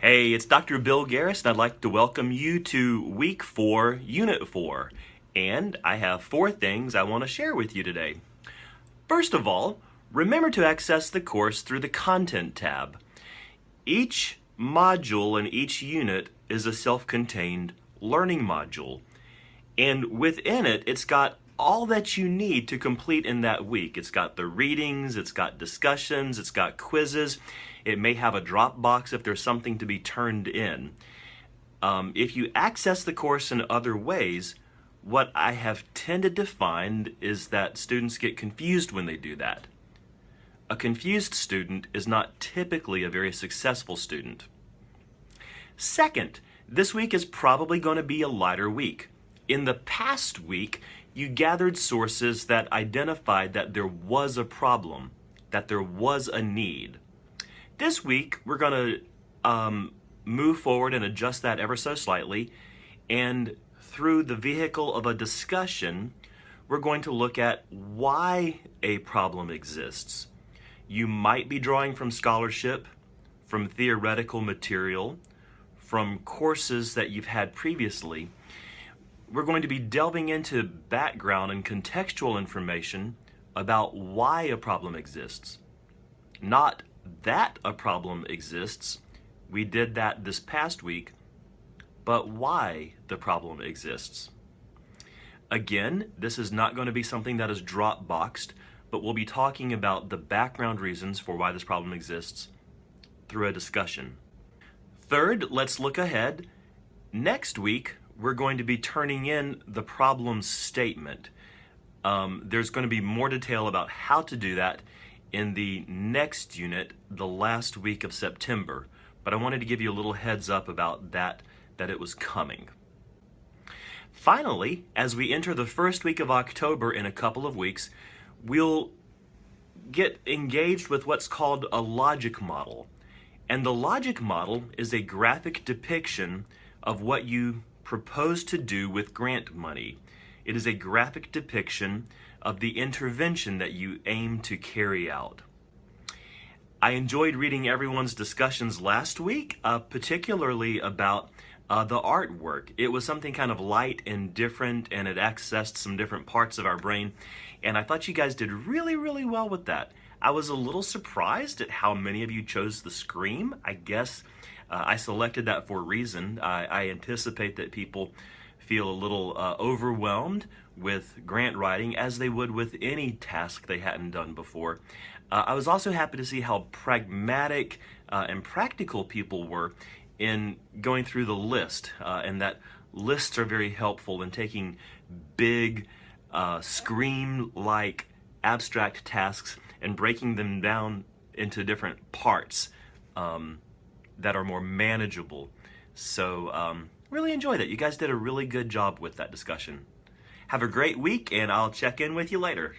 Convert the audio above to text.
Hey, it's Dr. Bill Garris, and I'd like to welcome you to Week 4, Unit 4. And I have 4 things I want to share with you today. First of all, remember to access the course through the Content tab. Each module in each unit is a self-contained learning module. And within it, it's got all that you need to complete in that week. It's got the readings, it's got discussions, it's got quizzes. It may have a drop box if there's something to be turned in. If you access the course in other ways, what I have tended to find is that students get confused when they do that. A confused student is not typically a very successful student. Second, this week is probably going to be a lighter week. In the past week, you gathered sources that identified that there was a problem, that there was a need. This week, we're going to move forward and adjust that ever so slightly, and through the vehicle of a discussion, we're going to look at why a problem exists. You might be drawing from scholarship, from theoretical material, from courses that you've had previously. We're going to be delving into background and contextual information about why a problem exists. Not that a problem exists, we did that this past week, but why the problem exists. Again, this is not going to be something that is drop boxed, but we'll be talking about the background reasons for why this problem exists through a discussion. Third, let's look ahead. Next week, we're going to be turning in the problem statement. There's going to be more detail about how to do that in the next unit, the last week of September. But I wanted to give you a little heads up about that it was coming. Finally, as we enter the first week of October in a couple of weeks, we'll get engaged with what's called a logic model. And the logic model is a graphic depiction of what you propose to do with grant money. It is a graphic depiction of the intervention that you aim to carry out. I enjoyed reading everyone's discussions last week, particularly about the artwork. It was something kind of light and different, and it accessed some different parts of our brain, and I thought you guys did really, really well with that. I was a little surprised at how many of you chose the Scream. I guess I selected that for a reason. I anticipate that people feel a little overwhelmed with grant writing, as they would with any task they hadn't done before. I was also happy to see how pragmatic and practical people were in going through the list, and that lists are very helpful in taking big, Scream-like abstract tasks and breaking them down into different parts that are more manageable. So really enjoyed it. You guys did a really good job with that discussion. Have a great week, and I'll check in with you later.